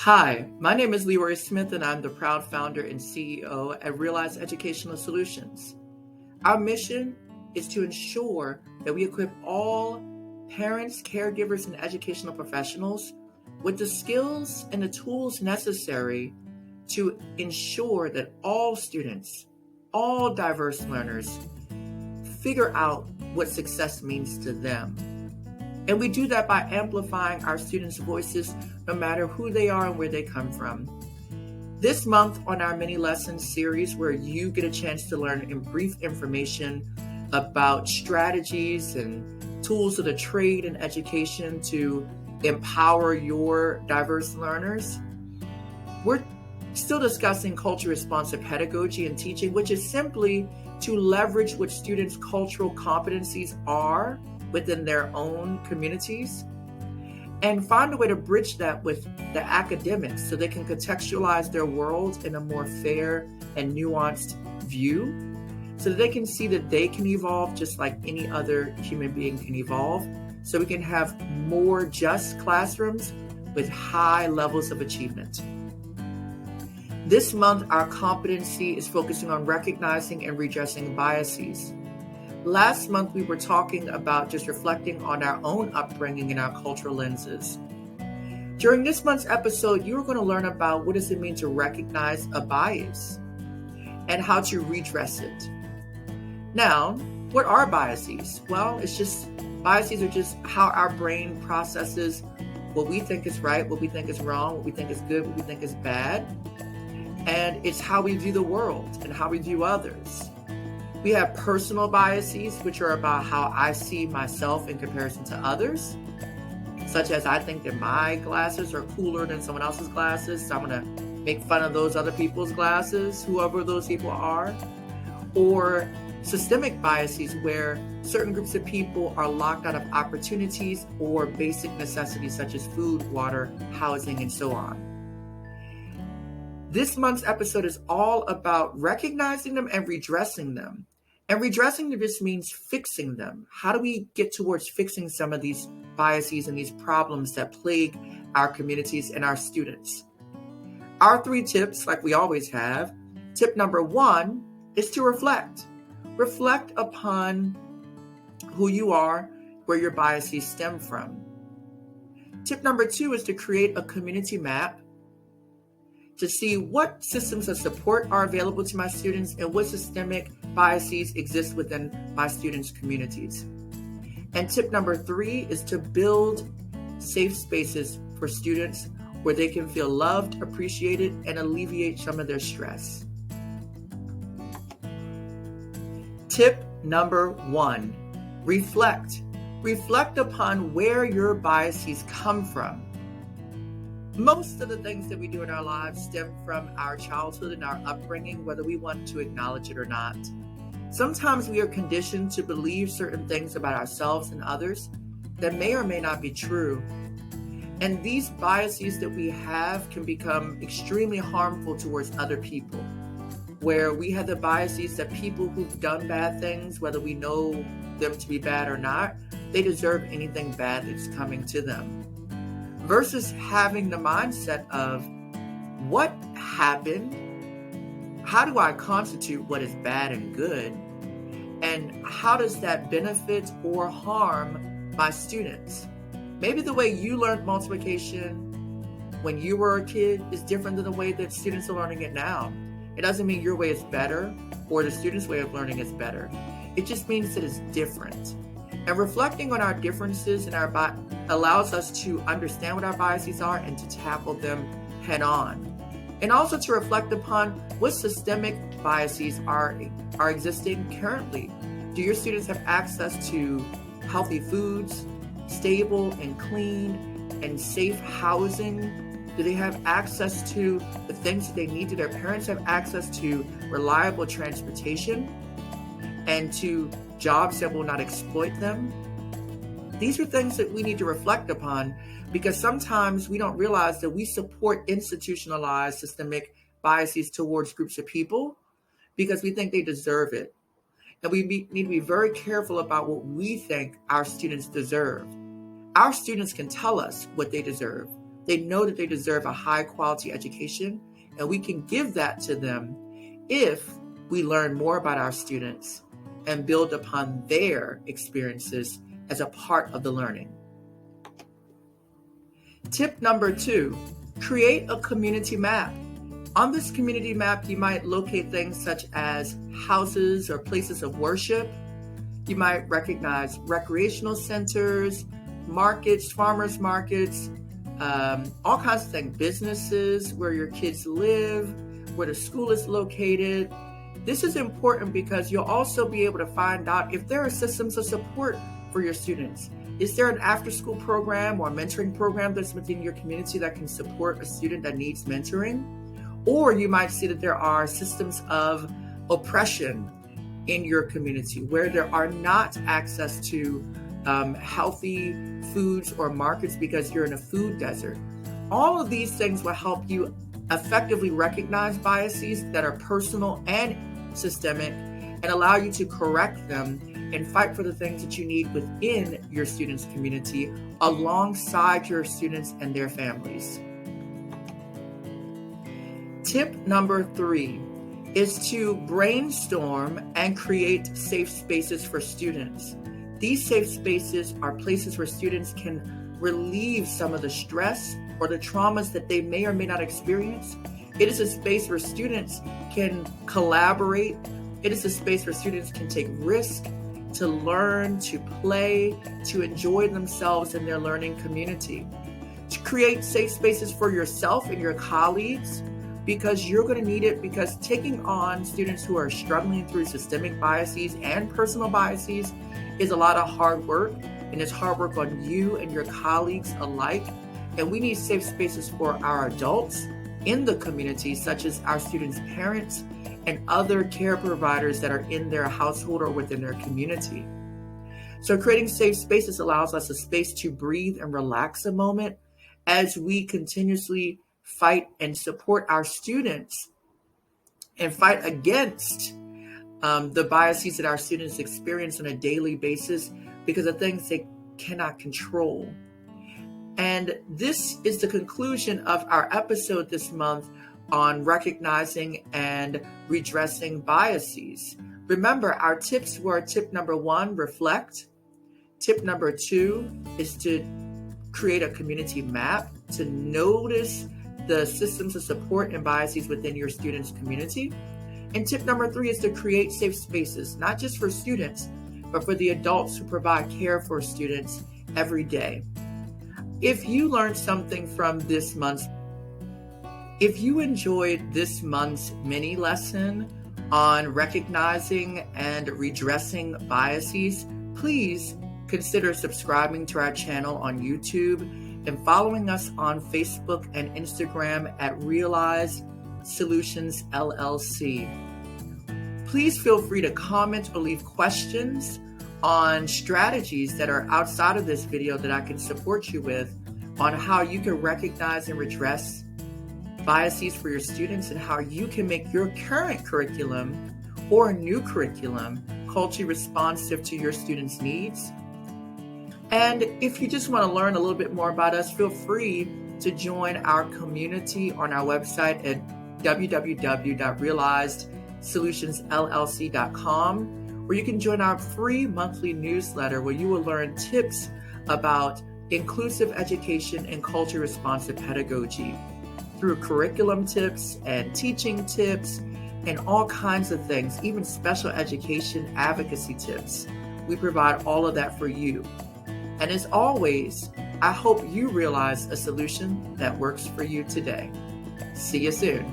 Hi, my name is Leroy Smith, and I'm the proud founder and CEO at Realize Educational Solutions. Our mission is to ensure that we equip all parents, caregivers, and educational professionals with the skills and the tools necessary to ensure that all students, all diverse learners, figure out what success means to them. And we do that by amplifying our students' voices no matter who they are and where they come from. This month on our mini lessons series, where you get a chance to learn in brief information about strategies and tools of the trade and education to empower your diverse learners, we're still discussing culture responsive pedagogy and teaching, which is simply to leverage what students' cultural competencies are within their own communities and find a way to bridge that with the academics so they can contextualize their world in a more fair and nuanced view so that they can see that they can evolve just like any other human being can evolve, so we can have more just classrooms with high levels of achievement. This month, our competency is focusing on recognizing and redressing biases. Last month, we were talking about just reflecting on our own upbringing and our cultural lenses. During this month's episode, you're going to learn about what does it mean to recognize a bias and how to redress it. Now, what are biases? Well, biases are just how our brain processes what we think is right, what we think is wrong, what we think is good, what we think is bad. And it's how we view the world and how we view others. We have personal biases, which are about how I see myself in comparison to others, such as I think that my glasses are cooler than someone else's glasses, so I'm going to make fun of those other people's glasses, whoever those people are. Or systemic biases, where certain groups of people are locked out of opportunities or basic necessities such as food, water, housing, and so on. This month's episode is all about recognizing them and redressing them. And redressing them just means fixing them. How do we get towards fixing some of these biases and these problems that plague our communities and our students? Our 3 tips, like we always have. Tip number 1 is to reflect. Reflect upon who you are, where your biases stem from. Tip number 2 is to create a community map to see what systems of support are available to my students and what systemic biases exist within my students' communities. And tip number 3 is to build safe spaces for students where they can feel loved, appreciated, and alleviate some of their stress. Tip number 1, reflect. Reflect upon where your biases come from. Most of the things that we do in our lives stem from our childhood and our upbringing, whether we want to acknowledge it or not. Sometimes we are conditioned to believe certain things about ourselves and others that may or may not be true. And these biases that we have can become extremely harmful towards other people, where we have the biases that people who've done bad things, whether we know them to be bad or not, they deserve anything bad that's coming to them. Versus having the mindset of what happened, how do I constitute what is bad and good, and how does that benefit or harm my students? Maybe the way you learned multiplication when you were a kid is different than the way that students are learning it now. It doesn't mean your way is better or the student's way of learning is better. It just means that it's different. And reflecting on our differences and allows us to understand what our biases are and to tackle them head on. And also to reflect upon what systemic biases are existing currently. Do your students have access to healthy foods, stable and clean and safe housing? Do they have access to the things that they need? Do their parents have access to reliable transportation and to jobs that will not exploit them? These are things that we need to reflect upon, because sometimes we don't realize that we support institutionalized systemic biases towards groups of people because we think they deserve it. And we need to be very careful about what we think our students deserve. Our students can tell us what they deserve. They know that they deserve a high quality education, and we can give that to them if we learn more about our students and build upon their experiences as a part of the learning. Tip number 2, create a community map. On this community map, you might locate things such as houses or places of worship. You might recognize recreational centers, markets, farmers markets, all kinds of things, businesses where your kids live, where the school is located. This is important because you'll also be able to find out if there are systems of support for your students. Is there an after-school program or mentoring program that's within your community that can support a student that needs mentoring? Or you might see that there are systems of oppression in your community where there are not access to healthy foods or markets because you're in a food desert. All of these things will help you effectively recognize biases that are personal and systemic and allow you to correct them and fight for the things that you need within your students' community alongside your students and their families. Tip number 3 is to brainstorm and create safe spaces for students. These safe spaces are places where students can relieve some of the stress or the traumas that they may or may not experience. It is a space where students can collaborate. It is a space where students can take risks, to learn, to play, to enjoy themselves in their learning community. To create safe spaces for yourself and your colleagues, because you're going to need it, because taking on students who are struggling through systemic biases and personal biases is a lot of hard work, and it's hard work on you and your colleagues alike. And we need safe spaces for our adults in the community, such as our students' parents and other care providers that are in their household or within their community. So creating safe spaces allows us a space to breathe and relax a moment as we continuously fight and support our students and fight against the biases that our students experience on a daily basis because of things they cannot control. And this is the conclusion of our episode this month on recognizing and redressing biases. Remember, our tips were: tip number 1, reflect. Tip number 2 is to create a community map to notice the systems of support and biases within your students' community. And tip number 3 is to create safe spaces, not just for students, but for the adults who provide care for students every day. If you learned something from this month's, if you enjoyed this month's mini lesson on recognizing and redressing biases, please consider subscribing to our channel on YouTube and following us on Facebook and Instagram at Realize Solutions LLC. Please feel free to comment or leave questions on strategies that are outside of this video that I can support you with on how you can recognize and redress biases for your students and how you can make your current curriculum or new curriculum culturally responsive to your students' needs. And if you just want to learn a little bit more about us, feel free to join our community on our website at www.realizedsolutionsllc.com, where you can join our free monthly newsletter where you will learn tips about inclusive education and culture responsive pedagogy through curriculum tips and teaching tips and all kinds of things, even special education advocacy tips. We provide all of that for you. And as always, I hope you realize a solution that works for you today. See you soon.